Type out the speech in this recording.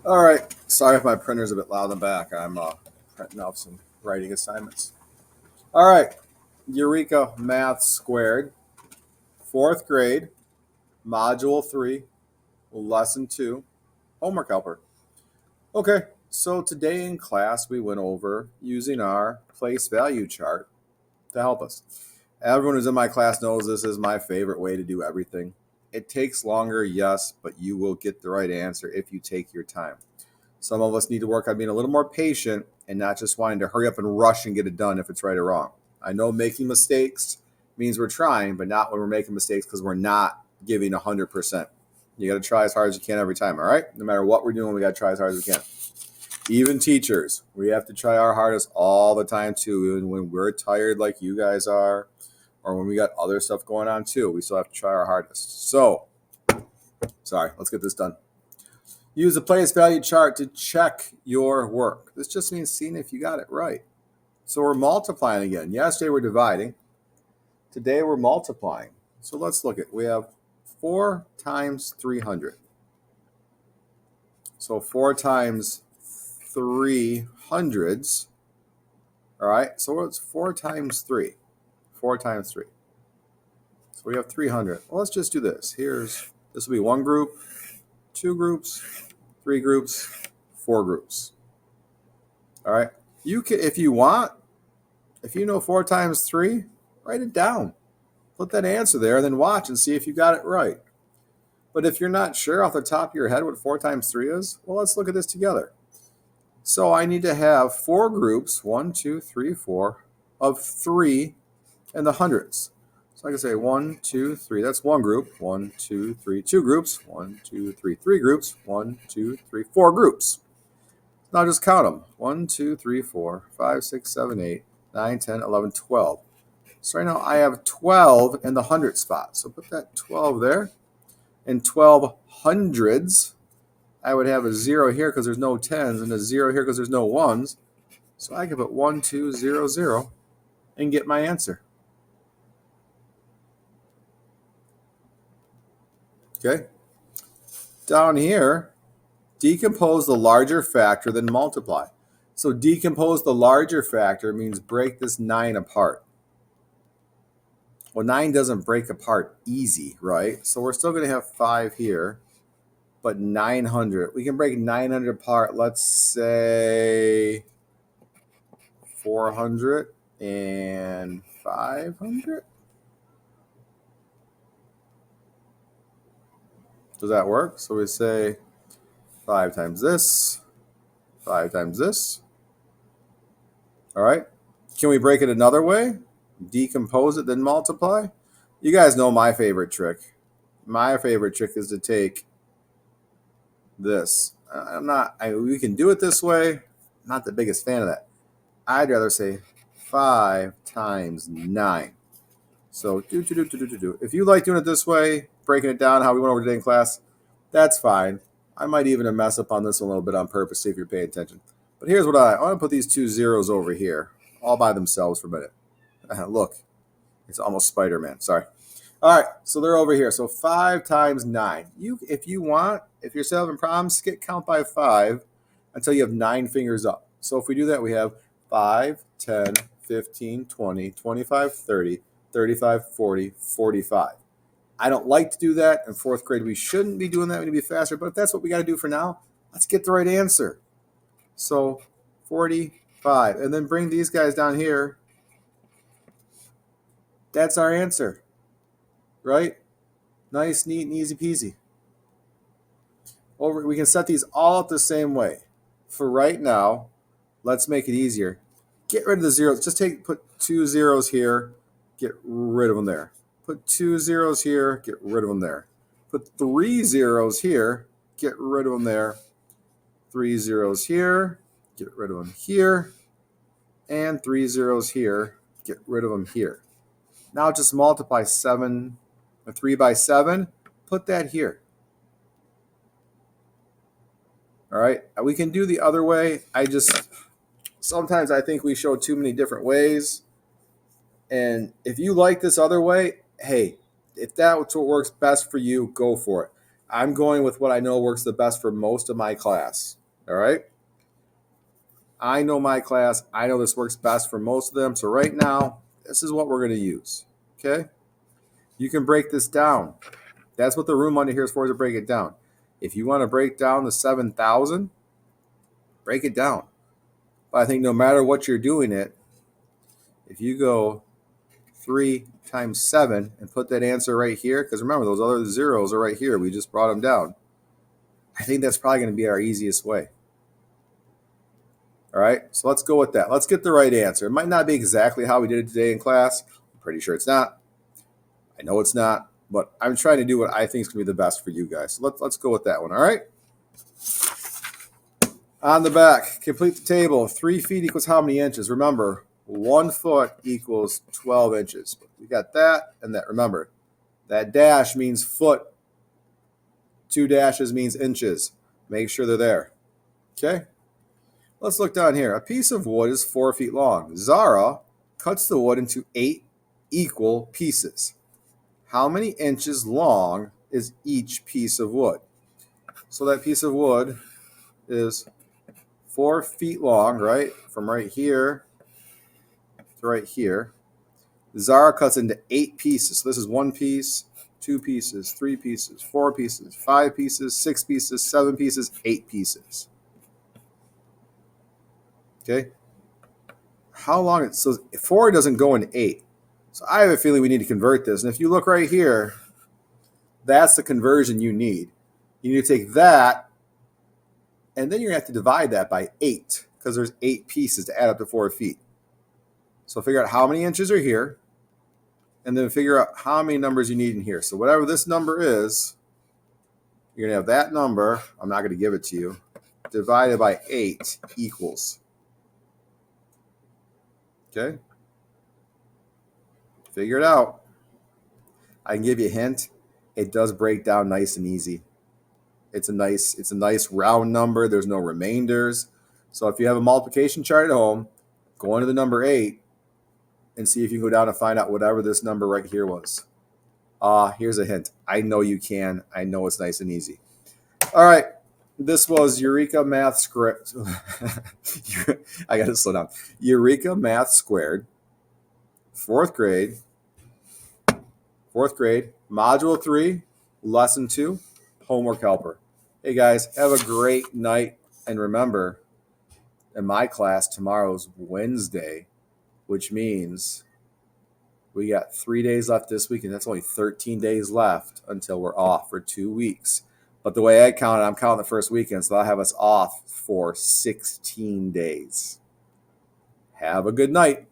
All right. Sorry if my printer's a bit loud in the back. I'm printing out some writing assignments. All right. Eureka Math Squared, fourth grade, Module 3, Lesson 2, Homework Helper. Okay. So today in class, we went over using our place value chart to help us. Everyone who's in my class knows this is my favorite way to do everything. It takes longer, yes, but you will get the right answer if you take your time. Some of us need to work on being a little more patient and not just wanting to hurry up and rush and get it done if it's right or wrong. I know making mistakes means we're trying, but not when we're making mistakes because we're not giving 100%. You got to try as hard as you can every time, all right? No matter what we're doing, we got to try as hard as we can. Even teachers, we have to try our hardest all the time too. Even when we're tired like you guys are, or when we got other stuff going on too, we still have to try our hardest. So, sorry, let's get this done. Use the place value chart to check your work. This just means seeing if you got it right. So we're multiplying again. Yesterday we're dividing. Today we're multiplying. So let's look at, we have 4 times 300. So 4 times 300s. All right, so what's 4 times 3? 4 times 3. So we have 300. Well, let's just do this. This will be one group, 2 groups, 3 groups, 4 groups. All right. You can, if you want, if you know 4 times 3, write it down. Put that answer there and then watch and see if you got it right. But if you're not sure off the top of your head what 4 times 3 is, well, let's look at this together. So I need to have 4 groups, 1, 2, 3, 4, of 3 in the hundreds. So I can say 1, 2, 3. That's one group. 1, 2, 3, 2 groups. 1, 2, 3, 3 groups. 1, 2, 3, 4 groups. Now just count them. 1, 2, 3, 4, 5, 6, 7, 8, 9, 10, 11, 12. So right now I have 12 in the hundred spot. So put that 12 there. In 12 hundreds, I would have a 0 here because there's no 10s and a 0 here because there's no 1s. So I can put 1, 2, 0, 0 and get my answer. Okay. Down here, decompose the larger factor, then multiply. So decompose the larger factor means break this 9 apart. Well, 9 doesn't break apart easy, right? So we're still going to have 5 here, but 900. We can break 900 apart, let's say 400 and 500. Does that work? So we say 5 times this, 5 times this. All right. Can we break it another way? Decompose it, then multiply? You guys know my favorite trick. My favorite trick is to take this. We can do it this way. I'm not the biggest fan of that. I'd rather say 5 times 9. So if you like doing it this way, breaking it down how we went over today in class, that's fine. I might even mess up on this one a little bit on purpose, see if you're paying attention. But here's what I want to put these 2 zeros over here, all by themselves for a minute. Look, it's almost Spider-Man. Sorry. All right, so they're over here. So 5 times 9. If you're still having problems, count by 5 until you have 9 fingers up. So if we do that, we have 5, 10, 15, 20, 25, 30, 35, 40, 45. I don't like to do that. In 4th grade, we shouldn't be doing that. We need to be faster. But if that's what we got to do for now, let's get the right answer. So 45. And then bring these guys down here. That's our answer. Right? Nice, neat, and easy peasy. We can set these all up the same way. For right now, let's make it easier. Get rid of the zeros. Just put 2 zeros here. Get rid of them there. Put 2 zeros here. Get rid of them there. Put 3 zeros here. Get rid of them there. 3 zeros here. Get rid of them here. And 3 zeros here. Get rid of them here. Now just multiply 3 by 7. Put that here. All right. We can do the other way. Sometimes I think we show too many different ways. And if you like this other way, hey, if that's what works best for you, go for it. I'm going with what I know works the best for most of my class. All right? I know my class. I know this works best for most of them. So right now, this is what we're going to use. Okay? You can break this down. That's what the room under here is for, to break it down. If you want to break down the 7,000, break it down. But I think no matter what you're doing it, if you go 3 times 7 and put that answer right here, because remember, those other zeros are right here. We just brought them down. I think that's probably going to be our easiest way. All right, so let's go with that. Let's get the right answer. It might not be exactly how we did it today in class. I'm pretty sure it's not. I know it's not, but I'm trying to do what I think is going to be the best for you guys. So let's go with that one, all right? On the back, complete the table. 3 feet equals how many inches? Remember, 1 foot equals 12 inches. We got that and that. Remember, that dash means foot. 2 dashes means inches. Make sure they're there. Okay? Let's look down here. A piece of wood is 4 feet long. Zara cuts the wood into 8 equal pieces. How many inches long is each piece of wood? So that piece of wood is 4 feet long, right? From right here to right here. Zara cuts into 8 pieces. So this is 1 piece, 2 pieces, 3 pieces, 4 pieces, 5 pieces, 6 pieces, 7 pieces, 8 pieces. Okay? How long? So 4 doesn't go into 8. So I have a feeling we need to convert this. And if you look right here, that's the conversion you need. You need to take that, and then you're going to have to divide that by 8 because there's 8 pieces to add up to 4 feet. So figure out how many inches are here, and then figure out how many numbers you need in here. So whatever this number is, you're going to have that number. I'm not going to give it to you. Divided by 8 equals. Okay? Figure it out. I can give you a hint. It does break down nice and easy. It's a nice round number. There's no remainders. So if you have a multiplication chart at home, go into the number 8 and see if you can go down and find out whatever this number right here was. Here's a hint. I know you can. I know it's nice and easy. All right. This was Eureka Math Script. I got to slow down. Eureka Math Squared. Fourth grade, Module 3, Lesson 2, Homework Helper. Hey guys, have a great night. And remember, in my class, tomorrow's Wednesday, which means we got 3 days left this week, and that's only 13 days left until we're off for 2 weeks. But the way I count it, I'm counting the first weekend, so that'll have us off for 16 days. Have a good night.